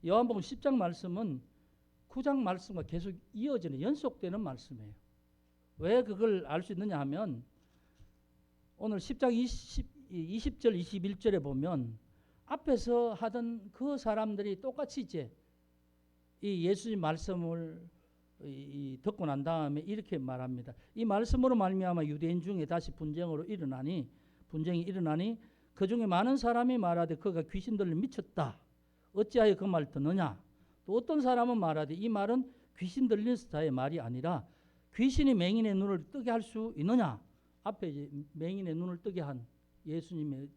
요한복음 10장 말씀은 9장 말씀과 계속 이어지는 연속되는 말씀이에요. 왜 그걸 알 수 있느냐 하면 오늘 10장 20절 21절에 보면 앞에서 하던 그 사람들이 똑같이 이제 이 예수님 말씀을 듣고 난 다음에 이렇게 말합니다. 이 말씀으로 말미암아 유대인 중에 다시 분쟁이 일어나니 그 중에 많은 사람이 말하되 그가 귀신들을 미쳤다. 어찌하여 그 말 듣느냐? 또 어떤 사람은 말하되 이 말은 귀신 들린 자의 말이 아니라 귀신이 맹인의 눈을 뜨게 할 수 있느냐? 앞에 이제 맹인의 눈을 뜨게 한 예수님의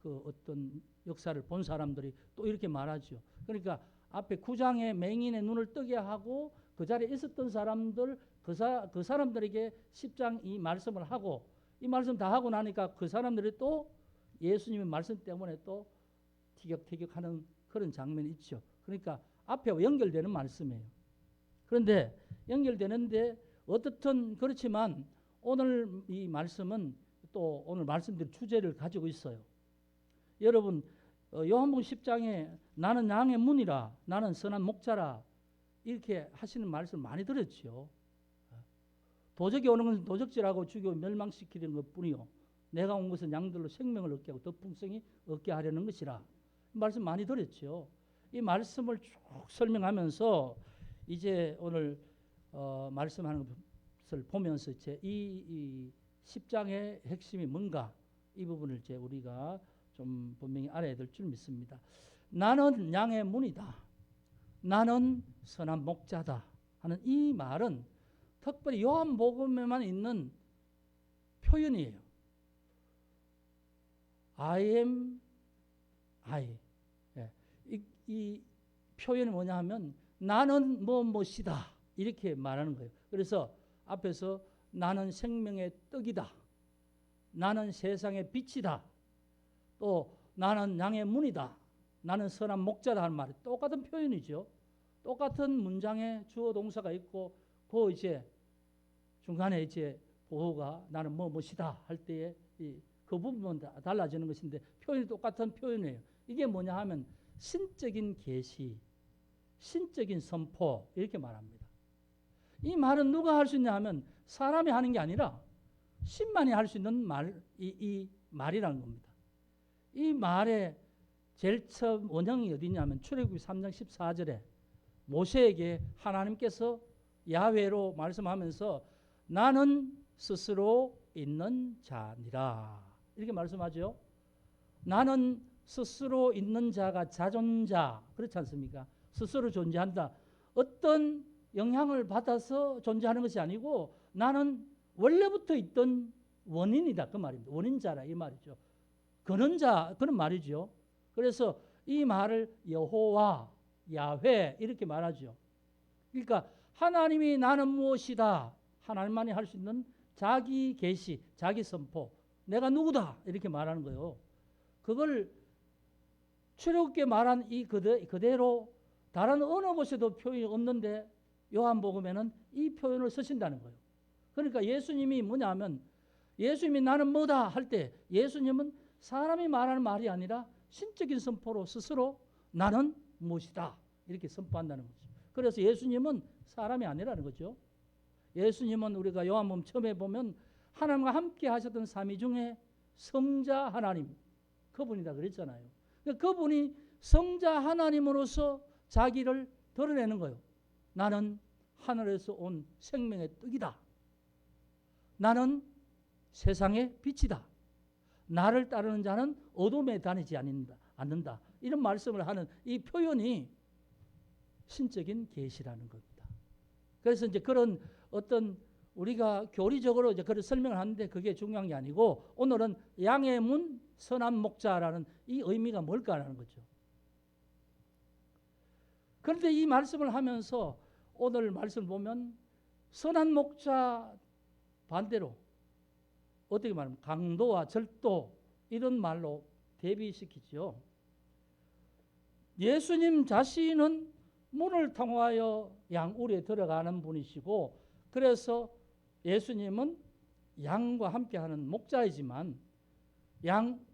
그 어떤 역사를 본 사람들이 또 이렇게 말하죠. 그러니까 앞에 9장에 맹인의 눈을 뜨게 하고 그 자리에 있었던 사람들 그 사람들에게 10장 이 말씀을 하고 이 말씀 다 하고 나니까 그 사람들이 또 예수님의 말씀 때문에 또 티격태격하는 그런 장면이 있죠. 그러니까 앞에 연결되는 말씀이에요. 그런데 연결되는데 어떻든 그렇지만 오늘 이 말씀은 또 오늘 말씀드린 주제를 가지고 있어요. 여러분 요한복음 10장에 나는 양의 문이라 나는 선한 목자라 이렇게 하시는 말씀 많이 들었죠. 도적이 오는 것은 도적질하고 죽이고 멸망시키는 것뿐이요 내가 온 것은 양들로 생명을 얻게 하고 더 풍성히 얻게 하려는 것이라 말씀 많이 들었죠. 이 말씀을 쭉 설명하면서 이제 오늘 말씀하는 것을 보면서 이제 이 10장의 핵심이 뭔가 이 부분을 이제 우리가 좀 분명히 알아야 될 줄 믿습니다. 나는 양의 문이다. 나는 선한 목자다 하는 이 말은 특별히 요한복음에만 있는 표현이에요. I am I. 예. 이 표현이 뭐냐 하면 나는 무엇이다 이렇게 말하는 거예요. 그래서 앞에서 나는 생명의 떡이다. 나는 세상의 빛이다. 또 나는 양의 문이다. 나는 선한 목자다 하는 말이 똑같은 표현이죠. 똑같은 문장에 주어 동사가 있고 그 이제 중간에 이제 보호가 나는 무엇이다 할 때에 그 부분은 달라지는 것인데 표현이 똑같은 표현이에요. 이게 뭐냐 하면 신적인 계시, 신적인 선포 이렇게 말합니다. 이 말은 누가 할 수 있냐 하면 사람이 하는 게 아니라 신만이 할 수 있는 이 말이라는 겁니다. 이 말의 제일 처음 원형이 어디냐면 출애굽기 3장 14절에 모세에게 하나님께서 야훼로 말씀하면서 나는 스스로 있는 자니라 이렇게 말씀하죠. 나는 스스로 있는 자가 자존자 그렇지 않습니까? 스스로 존재한다. 어떤 영향을 받아서 존재하는 것이 아니고 나는 원래부터 있던 원인이다 그 말입니다. 원인자라 이 말이죠. 근원자 그런 말이죠. 그래서 이 말을 여호와 야훼 이렇게 말하죠. 그러니까 하나님이 나는 무엇이다 하나님만이 할 수 있는 자기 계시 자기 선포 내가 누구다 이렇게 말하는 거예요. 그걸 출애굽기에 말한 이 그대로 다른 어느 곳에도 표현이 없는데 요한복음에는 이 표현을 쓰신다는 거예요. 그러니까 예수님이 뭐냐면 예수님이 나는 뭐다 할 때 예수님은 사람이 말하는 말이 아니라 신적인 선포로 스스로 나는 무엇이다 이렇게 선포한다는 거죠. 그래서 예수님은 사람이 아니라는 거죠. 예수님은 우리가 요한복음 처음에 보면 하나님과 함께 하셨던 삼위 중에 성자 하나님 그분이다 그랬잖아요. 그분이 성자 하나님으로서 자기를 드러내는 거예요. 나는 하늘에서 온 생명의 떡이다. 나는 세상의 빛이다. 나를 따르는 자는 어둠에 다니지 않는다. 이런 말씀을 하는 이 표현이 신적인 계시라는 겁니다. 그래서 이제 그런 어떤 우리가 교리적으로 이제 그런 설명을 하는데 그게 중요한 게 아니고 오늘은 양의 문 선한 목자라는 이 의미가 뭘까라는 거죠. 그런데 이 말씀을 하면서 오늘 말씀을 보면 선한 목자 반대로 어떻게 말하면 강도와 절도 이런 말로 대비시키죠. 예수님 자신은 문을 통하여 양우리에 들어가는 분이시고 그래서 예수님은 양과 함께하는 목자이지만 양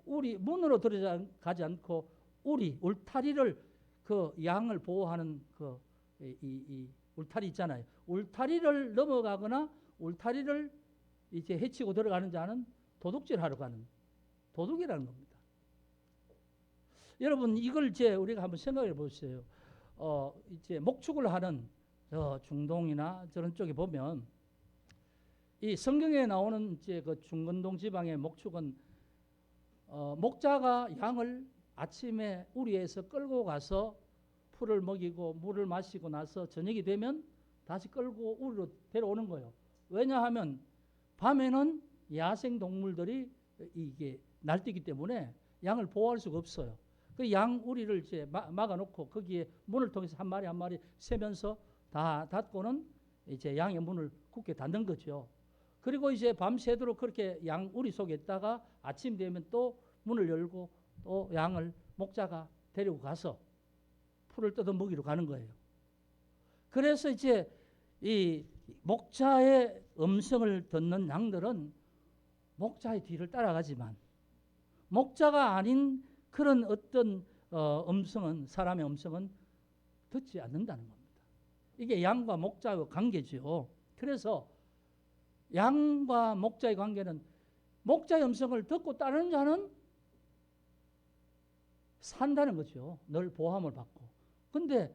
우리 문으로 들어가지 않고 우리 울타리를 그 양을 보호하는 이 울타리 있잖아요. 울타리를 넘어가거나 울타리를 이제 해치고 들어가는 자는 도둑질하러 가는 도둑이라는 겁니다. 여러분 이걸 이제 우리가 한번 생각해 보세요. 이제 목축을 하는 중동이나 저런 쪽에 보면 이 성경에 나오는 이제 그 중건동 지방의 목축은 목자가 양을 아침에 우리에서 끌고 가서 풀을 먹이고 물을 마시고 나서 저녁이 되면 다시 끌고 우리로 데려오는 거예요. 왜냐하면 밤에는 야생 동물들이 이게 날뛰기 때문에 양을 보호할 수가 없어요. 그 양 우리를 이제 막아놓고 거기에 문을 통해서 한 마리 한 마리 세면서 다 닫고는 이제 양의 문을 굳게 닫는 거죠. 그리고 이제 밤새도록 그렇게 양 우리 속에 있다가 아침 되면 또 문을 열고 또 양을 목자가 데리고 가서 풀을 뜯어 먹이러 가는 거예요. 그래서 이제 이 목자의 음성을 듣는 양들은 목자의 뒤를 따라가지만 목자가 아닌 그런 어떤 음성은 사람의 음성은 듣지 않는다는 겁니다. 이게 양과 목자의 관계죠. 그래서 양과 목자의 관계는 목자의 음성을 듣고 따르는 자는 산다는 거죠. 늘 보함을 받고. 근데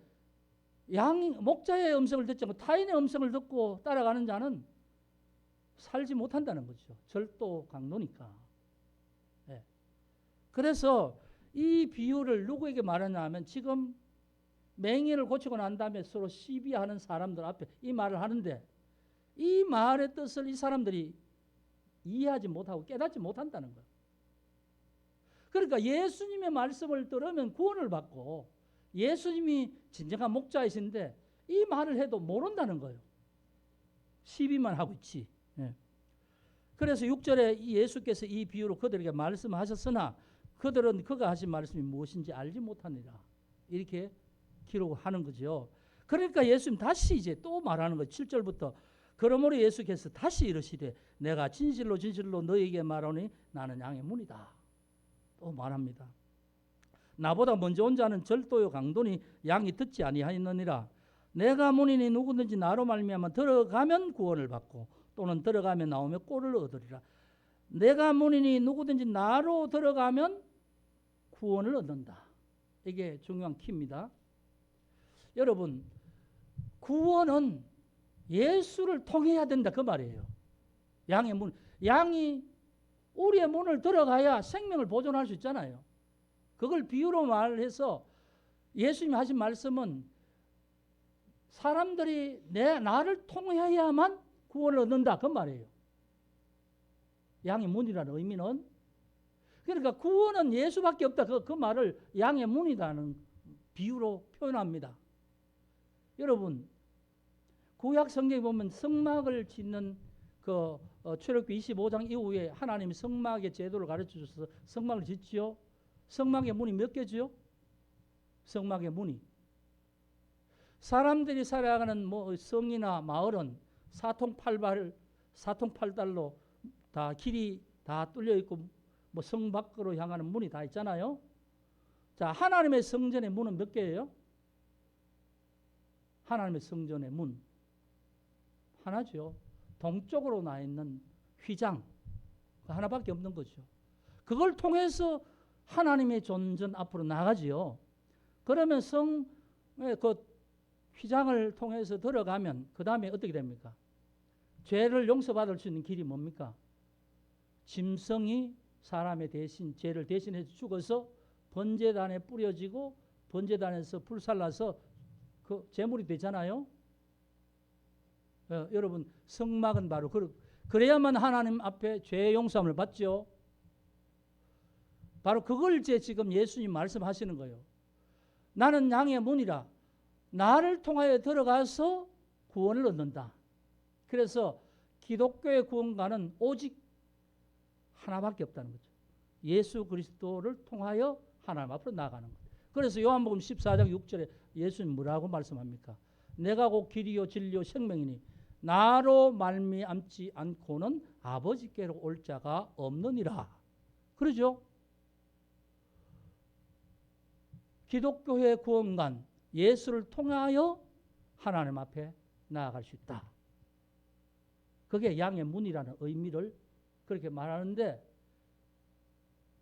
목자의 음성을 듣지 않고 타인의 음성을 듣고 따라가는 자는 살지 못한다는 거죠. 절도 강도니까. 네. 그래서 이 비유를 누구에게 말하냐 하면 지금 맹인을 고치고 난 다음에 서로 시비하는 사람들 앞에 이 말을 하는데 이 말의 뜻을 이 사람들이 이해하지 못하고 깨닫지 못한다는 거예요. 그러니까 예수님의 말씀을 들으면 구원을 받고 예수님이 진정한 목자이신데 이 말을 해도 모른다는 거예요. 시비만 하고 있지. 예. 그래서 6절에 예수께서 이 비유로 그들에게 말씀하셨으나 그들은 그가 하신 말씀이 무엇인지 알지 못하니라. 이렇게 기록하는 거죠. 그러니까 예수님 다시 이제 또 말하는 거예요. 7절부터 그러므로 예수께서 다시 이르시되 내가 진실로 진실로 너에게 말하니 나는 양의 문이다. 또 말합니다. 나보다 먼저 온 자는 절도요 강도니 양이 듣지 아니하였느니라. 내가 문이니 누구든지 나로 말미암아 들어가면 구원을 받고 또는 들어가면 나오며 꼴을 얻으리라. 내가 문이니 누구든지 나로 들어가면 구원을 얻는다. 이게 중요한 키입니다. 여러분 구원은 예수를 통해야 된다 그 말이에요. 양의 문, 양이 우리의 문을 들어가야 생명을 보존할 수 있잖아요. 그걸 비유로 말해서 예수님이 하신 말씀은 사람들이 나를 통해야만 구원을 얻는다 그 말이에요. 양의 문이라는 의미는 그러니까 구원은 예수밖에 없다 그 말을 양의 문이라는 비유로 표현합니다. 여러분 구약 성경에 보면 성막을 짓는 출애굽기 25장 이후에 하나님이 성막의 제도를 가르쳐 주셔서 성막을 짓지요. 성막의 문이 몇 개죠? 성막의 문이 사람들이 살아가는 뭐 성이나 마을은 사통팔달로 다 길이 다 뚫려 있고 뭐 성 밖으로 향하는 문이 다 있잖아요. 자, 하나님의 성전의 문은 몇 개예요? 하나님의 성전의 문 하나죠. 동쪽으로 나 있는 휘장 하나밖에 없는 거죠. 그걸 통해서 하나님의 존전 앞으로 나가지요. 그러면 성의 그 휘장을 통해서 들어가면 그 다음에 어떻게 됩니까? 죄를 용서받을 수 있는 길이 뭡니까? 짐승이 사람의 대신 죄를 대신해서 죽어서 번제단에 뿌려지고 번제단에서 불살라서 그 제물이 되잖아요. 여러분 성막은 바로 그래야만 하나님 앞에 죄 용서함을 받죠. 바로 그걸 이제 지금 예수님 말씀하시는 거예요. 나는 양의 문이라 나를 통하여 들어가서 구원을 얻는다. 그래서 기독교의 구원과는 오직 하나밖에 없다는 거죠. 예수 그리스도를 통하여 하나님 앞으로 나가는 거예요. 그래서 요한복음 14장 6절에 예수님 뭐라고 말씀합니까? 내가 곧 길이요 진리요 생명이니 나로 말미암지 않고는 아버지께로 올 자가 없느니라. 그러죠? 기독교회 구원관 예수를 통하여 하나님 앞에 나아갈 수 있다. 그게 양의 문이라는 의미를 그렇게 말하는데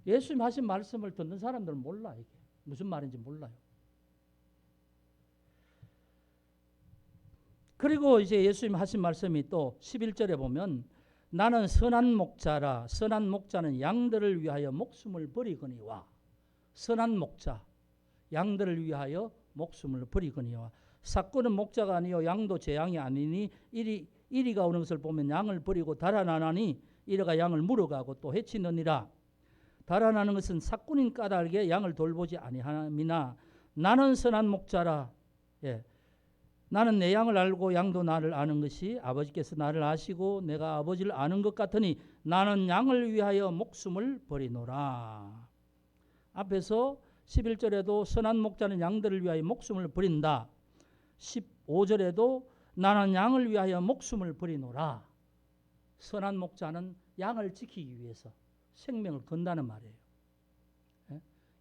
예수님 하신 말씀을 듣는 사람들은 몰라. 이게 무슨 말인지 몰라요. 그리고 이제 예수님 하신 말씀이 또 11절에 보면 나는 선한 목자라. 선한 목자는 양들을 위하여 목숨을 버리거니와. 선한 목자, 양들을 위하여 목숨을 버리거니와. 삭구는 목자가 아니요 양도 제 양이 아니니 이리가 오는 것을 보면 양을 버리고 달아나나니 이리가 양을 물어가고 또 해치느니라. 달아나는 것은 삭군인 까닭에 양을 돌보지 아니함이나 나는 선한 목자라. 예. 나는 내 양을 알고 양도 나를 아는 것이 아버지께서 나를 아시고 내가 아버지를 아는 것 같으니 나는 양을 위하여 목숨을 버리노라. 앞에서 11절에도 선한 목자는 양들을 위하여 목숨을 버린다. 15절에도 나는 양을 위하여 목숨을 버리노라. 선한 목자는 양을 지키기 위해서 생명을 건다는 말이에요.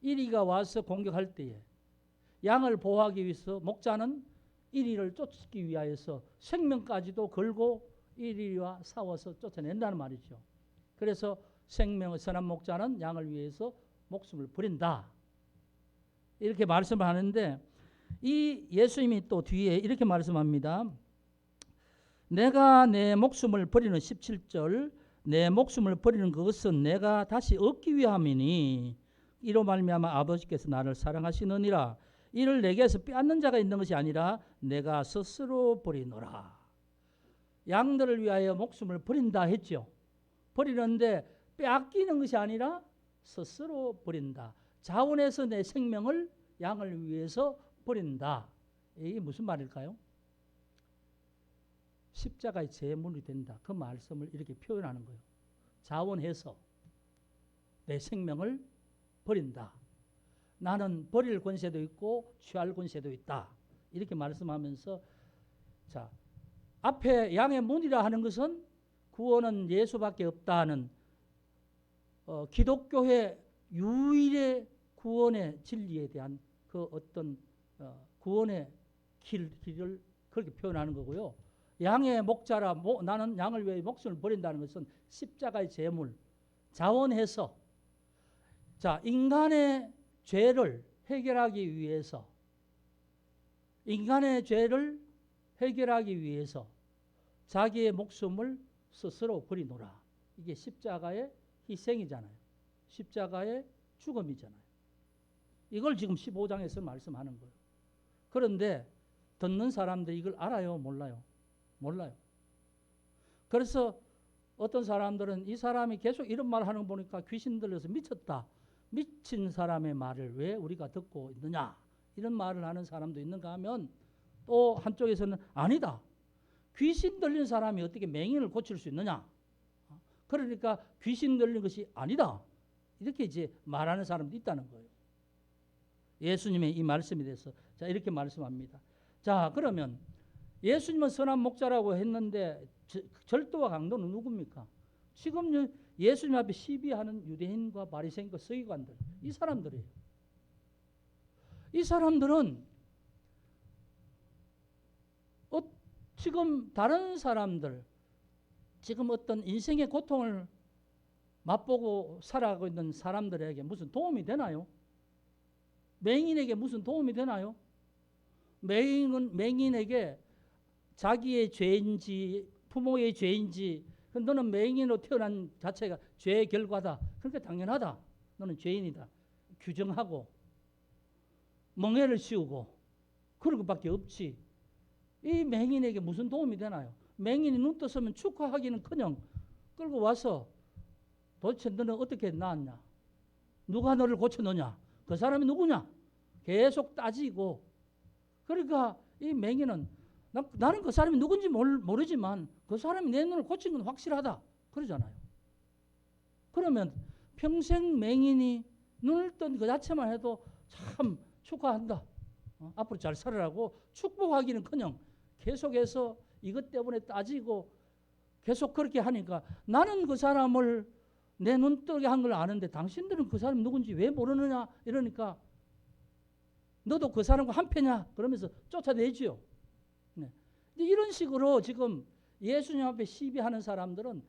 이리가 와서 공격할 때에 양을 보호하기 위해서 목자는 이리를 쫓기 위하여서 생명까지도 걸고 이리와 싸워서 쫓아낸다는 말이죠. 그래서 생명의 선한 목자는 양을 위해서 목숨을 버린다. 이렇게 말씀을 하는데 이 예수님이 또 뒤에 이렇게 말씀합니다. 내가 내 목숨을 버리는 17절 내 목숨을 버리는 그것은 내가 다시 얻기 위함이니 이로 말미암아 아버지께서 나를 사랑하시느니라. 이를 내게서 빼앗는 자가 있는 것이 아니라 내가 스스로 버리노라. 양들을 위하여 목숨을 버린다 했죠. 버리는데 빼앗기는 것이 아니라 스스로 버린다. 자원해서 내 생명을 양을 위해서 버린다. 이게 무슨 말일까요? 십자가의 제물이 된다. 그 말씀을 이렇게 표현하는 거예요. 자원해서 내 생명을 버린다. 나는 버릴 권세도 있고 취할 권세도 있다. 이렇게 말씀하면서 자, 앞에 양의 문이라 하는 것은 구원은 예수밖에 없다는 기독교의 유일의 구원의 진리에 대한 그 어떤 구원의 길을 그렇게 표현하는 거고요. 양의 목자라 나는 양을 위해 목숨을 버린다는 것은 십자가의 제물 자원해서 자 인간의 죄를 해결하기 위해서 인간의 죄를 해결하기 위해서 자기의 목숨을 스스로 버리노라. 이게 십자가의 희생이잖아요. 십자가의 죽음이잖아요. 이걸 지금 15장에서 말씀하는 거예요. 그런데 듣는 사람들이 이걸 알아요? 몰라요? 몰라요. 그래서 어떤 사람들은 이 사람이 계속 이런 말 하는 거 보니까 귀신 들려서 미쳤다. 미친 사람의 말을 왜 우리가 듣고 있느냐. 이런 말을 하는 사람도 있는가 하면 또 한쪽에서는 아니다. 귀신 들린 사람이 어떻게 맹인을 고칠 수 있느냐. 그러니까 귀신 들린 것이 아니다. 이렇게 이제 말하는 사람도 있다는 거예요. 예수님의 이 말씀에 대해서 자 이렇게 말씀합니다. 자 그러면 예수님은 선한 목자라고 했는데 절도와 강도는 누굽니까? 지금 예수님 앞에 시비하는 유대인과 바리새인과 서기관들 이 사람들이에요. 이 사람들은 지금 다른 사람들 지금 어떤 인생의 고통을 맛보고 살아가고 있는 사람들에게 무슨 도움이 되나요? 맹인에게 무슨 도움이 되나요? 맹인에게 자기의 죄인지 부모의 죄인지 너는 맹인으로 태어난 자체가 죄의 결과다. 그러니까 당연하다. 너는 죄인이다. 규정하고 멍해를 씌우고 그런 것밖에 없지. 이 맹인에게 무슨 도움이 되나요? 맹인이 눈 떴으면 축하하기는커녕 끌고 와서 도대체 너는 어떻게 나았냐? 누가 너를 고쳐놓냐? 그 사람이 누구냐? 계속 따지고 그러니까 이 맹인은 나는 그 사람이 누군지 모르지만 그 사람이 내 눈을 고친 건 확실하다. 그러잖아요. 그러면 평생 맹인이 눈을 뜬 그 자체만 해도 참 축하한다. 앞으로 잘 살아라고 축복하기는커녕 계속해서 이것 때문에 따지고 계속 그렇게 하니까 나는 그 사람을 내 눈 뜨게 한 걸 아는데 당신들은 그 사람이 누군지 왜 모르느냐 이러니까 너도 그 사람과 한패냐? 그러면서 쫓아내지요. 네. 이런 식으로 지금 예수님 앞에 시비하는 사람들은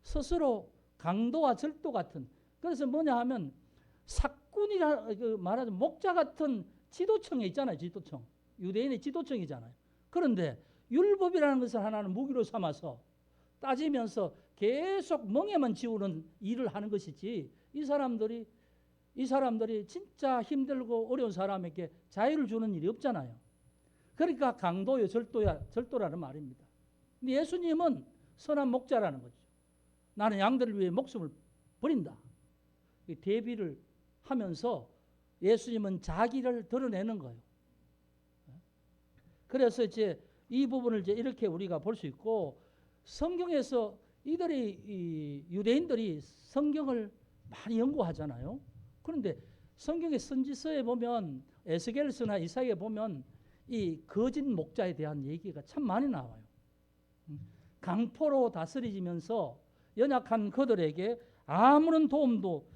스스로 강도와 절도 같은, 그래서 뭐냐 하면 사꾼이라 말하자면 목자 같은 지도청에 있잖아요. 지도청. 유대인의 지도청이잖아요. 그런데 율법이라는 것을 하나는 무기로 삼아서 따지면서 계속 멍에만 지우는 일을 하는 것이지, 이 사람들이 진짜 힘들고 어려운 사람에게 자유를 주는 일이 없잖아요. 그러니까 강도요 절도라는 말입니다. 근데 예수님은 선한 목자라는 거죠. 나는 양들을 위해 목숨을 버린다. 대비를 하면서 예수님은 자기를 드러내는 거예요. 그래서 이제 이 부분을 이제 이렇게 우리가 볼 수 있고, 성경에서 이 유대인들이 성경을 많이 연구하잖아요. 그런데 성경의 선지서에 보면, 에스겔서나 이사야에 보면 이 거짓 목자에 대한 얘기가 참 많이 나와요. 강포로 다스리면서 연약한 그들에게 아무런 도움도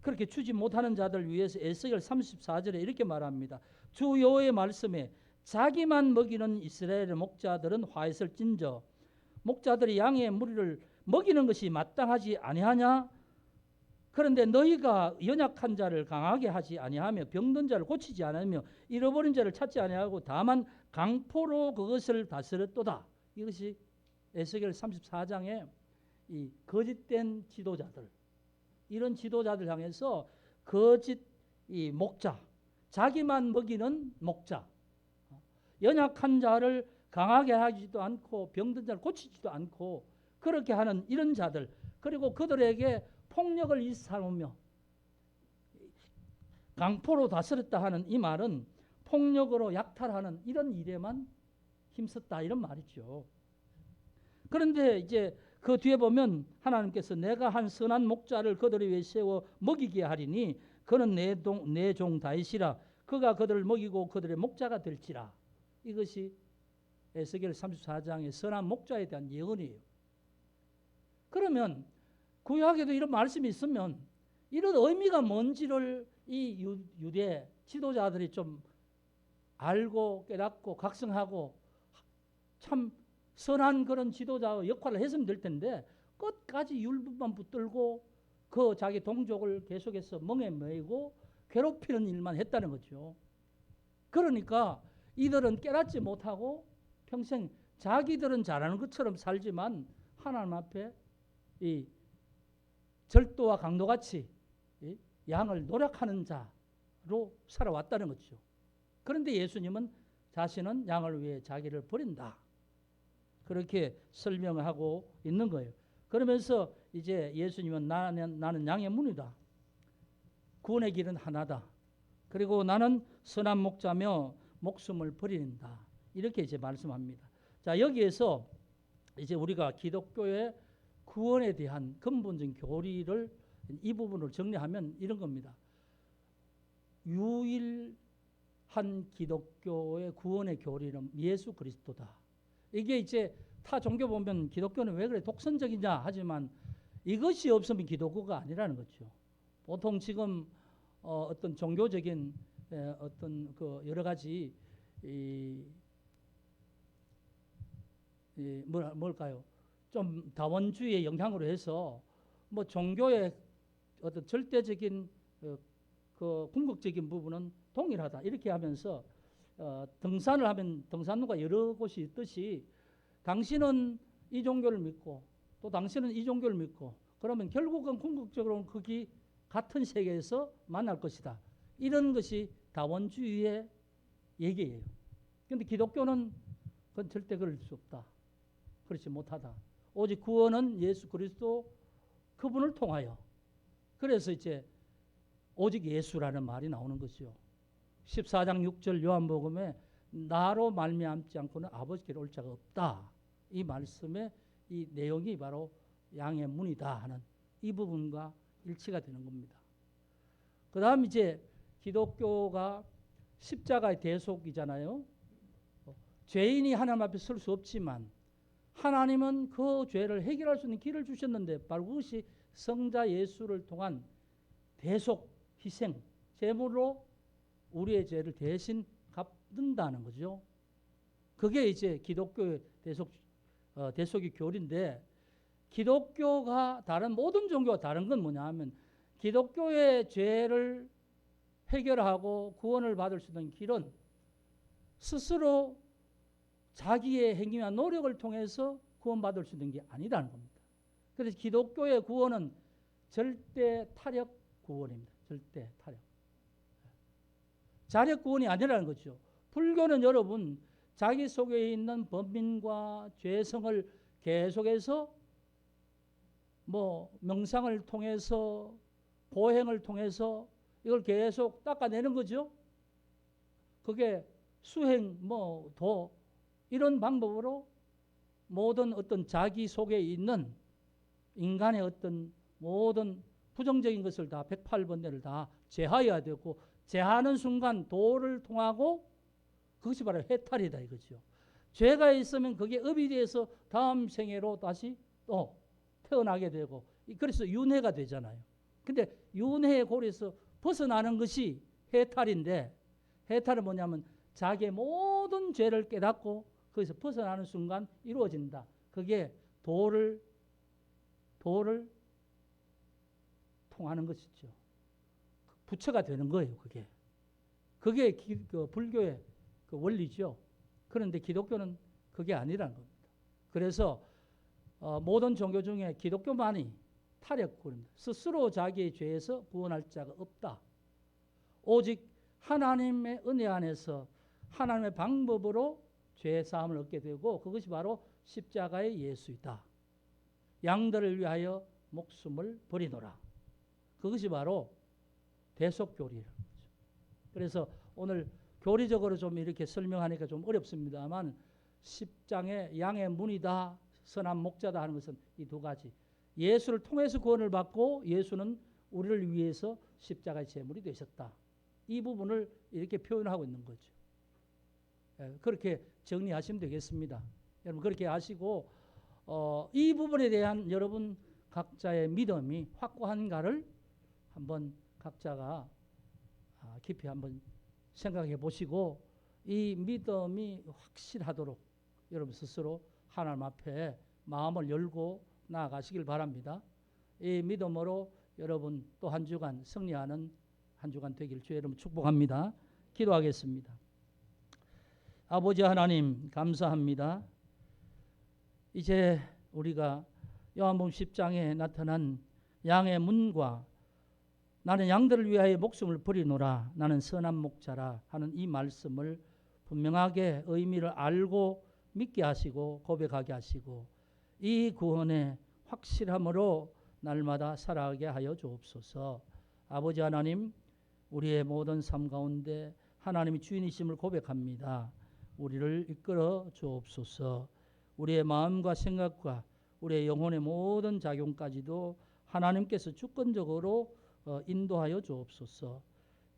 그렇게 주지 못하는 자들 위해서 에스겔 34절에 이렇게 말합니다. 주 여호와의 말씀에 자기만 먹이는 이스라엘의 목자들은 화했을진저 목자들이 양의 무리를 먹이는 것이 마땅하지 아니하냐? 그런데 너희가 연약한 자를 강하게 하지 아니하며 병든 자를 고치지 아니하며 잃어버린 자를 찾지 아니하고 다만 강포로 그것을 다스렸도다. 이것이 에스겔 34장에 이 거짓된 지도자들, 이런 지도자들 향해서 거짓 이 목자, 자기만 먹이는 목자, 연약한 자를 강하게 하지도 않고 병든 자를 고치지도 않고 그렇게 하는 이런 자들, 그리고 그들에게 폭력을 일삼으며 강포로 다스렸다 하는 이 말은 폭력으로 약탈하는 이런 일에만 힘썼다 이런 말이죠. 그런데 이제 그 뒤에 보면 하나님께서 내가 한 선한 목자를 그들을 위해 세워 먹이게 하리니 그는 내 종 다윗이라 그가 그들을 먹이고 그들의 목자가 될지라. 이것이 에스겔 34장의 선한 목자에 대한 예언이에요. 그러면 구약에도 이런 말씀이 있으면 이런 의미가 뭔지를 이 유대 지도자들이 좀 알고 깨닫고 각성하고 참 선한 그런 지도자 역할을 했으면 될 텐데 끝까지 율법만 붙들고 그 자기 동족을 계속해서 멍에 매이고 괴롭히는 일만 했다는 거죠. 그러니까 이들은 깨닫지 못하고 평생 자기들은 잘하는 것처럼 살지만 하나님 앞에 이 절도와 강도같이 양을 노력하는 자로 살아왔다는 거죠. 그런데 예수님은 자신은 양을 위해 자기를 버린다. 그렇게 설명하고 있는 거예요. 그러면서 이제 예수님은 나는 양의 문이다. 구원의 길은 하나다. 그리고 나는 선한 목자며 목숨을 버린다. 이렇게 이제 말씀합니다. 자, 여기에서 이제 우리가 기독교의 구원에 대한 근본적인 교리를 이 부분을 정리하면 이런 겁니다. 유일한 기독교의 구원의 교리는 예수 그리스도다. 이게 이제 타 종교 보면 기독교는 왜 그래 독선적이냐 하지만 이것이 없으면 기독교가 아니라는 거죠. 보통 지금 어떤 종교적인 어떤 그 여러 가지 뭘까요? 좀 다원주의의 영향으로 해서 뭐 종교의 어떤 절대적인 그 궁극적인 부분은 동일하다 이렇게 하면서 등산을 하면 등산로가 여러 곳이 있듯이 당신은 이 종교를 믿고 또 당신은 이 종교를 믿고 그러면 결국은 궁극적으로는 거기 같은 세계에서 만날 것이다. 이런 것이 다원주의의 얘기예요. 그런데 기독교는 그건 절대 그럴 수 없다. 그렇지 못하다. 오직 구원은 예수 그리스도 그분을 통하여. 그래서 이제 오직 예수라는 말이 나오는 것이요. 14장 6절 요한복음에 나로 말미암지 않고는 아버지께로 올 자가 없다. 이 말씀의 이 내용이 바로 양의 문이다 하는 이 부분과 일치가 되는 겁니다. 그 다음 이제 기독교가 십자가의 대속이잖아요. 죄인이 하나님 앞에 설 수 없지만 하나님은 그 죄를 해결할 수 있는 길을 주셨는데 바로 그것이 성자 예수를 통한 대속 희생 제물로 우리의 죄를 대신 갚는다는 거죠. 그게 이제 기독교의 대속의 교리인데, 기독교가 다른 모든 종교가 다른 건 뭐냐 하면, 기독교의 죄를 해결하고 구원을 받을 수 있는 길은 스스로 자기의 행위와 노력을 통해서 구원받을 수 있는 게 아니라는 겁니다. 그래서 기독교의 구원은 절대 타력 구원입니다. 절대 타력. 자력 구원이 아니라는 거죠. 불교는 여러분 자기 속에 있는 범민과 죄성을 계속해서 명상을 통해서 보행을 통해서 이걸 계속 닦아내는 거죠. 그게 수행, 도 이런 방법으로 모든 어떤 자기 속에 있는 인간의 어떤 모든 부정적인 것을 다 108번대를 다 제하여야 되고, 제하는 순간 도를 통하고 그것이 바로 해탈이다 이거죠. 죄가 있으면 그게 업이 돼서 다음 생애로 다시 또 태어나게 되고, 그래서 윤회가 되잖아요. 근데 윤회의 고리에서 벗어나는 것이 해탈인데, 해탈은 뭐냐면 자기의 모든 죄를 깨닫고 거기서 벗어나는 순간 이루어진다. 그게 도를 통하는 것이죠. 부처가 되는 거예요. 그게 그 불교의 그 원리죠. 그런데 기독교는 그게 아니라는 겁니다. 그래서 모든 종교 중에 기독교만이 타력구원입니다. 스스로 자기의 죄에서 구원할 자가 없다. 오직 하나님의 은혜 안에서 하나님의 방법으로 죄 사함을 얻게 되고, 그것이 바로 십자가의 예수이다. 양들을 위하여 목숨을 버리노라. 그것이 바로 대속교리라는 거죠. 그래서 오늘 교리적으로 좀 이렇게 설명하니까 좀 어렵습니다만, 10장의 양의 문이다, 선한 목자다 하는 것은 이 두 가지. 예수를 통해서 구원을 받고 예수는 우리를 위해서 십자가의 제물이 되셨다. 이 부분을 이렇게 표현하고 있는 거죠. 그렇게 정리하시면 되겠습니다. 여러분 그렇게 하시고, 이 부분에 대한 여러분 각자의 믿음이 확고한가를 한번 각자가 깊이 한번 생각해 보시고, 이 믿음이 확실하도록 여러분 스스로 하나님 앞에 마음을 열고 나아가시길 바랍니다. 이 믿음으로 여러분 또 한 주간 승리하는 한 주간 되길 주의 이름으로 축복합니다. 기도하겠습니다. 아버지 하나님 감사합니다. 이제 우리가 요한복음 10장에 나타난 양의 문과 나는 양들을 위하여 목숨을 버리노라, 나는 선한 목자라 하는 이 말씀을 분명하게 의미를 알고 믿게 하시고 고백하게 하시고, 이 구원의 확실함으로 날마다 살아가게 하여 주옵소서. 아버지 하나님, 우리의 모든 삶 가운데 하나님이 주인이심을 고백합니다. 우리를 이끌어 주옵소서. 우리의 마음과 생각과 우리의 영혼의 모든 작용까지도 하나님께서 주권적으로 인도하여 주옵소서.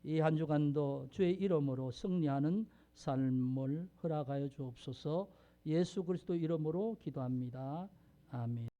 이 한 주간도 주의 이름으로 승리하는 삶을 허락하여 주옵소서. 예수 그리스도 이름으로 기도합니다. 아멘.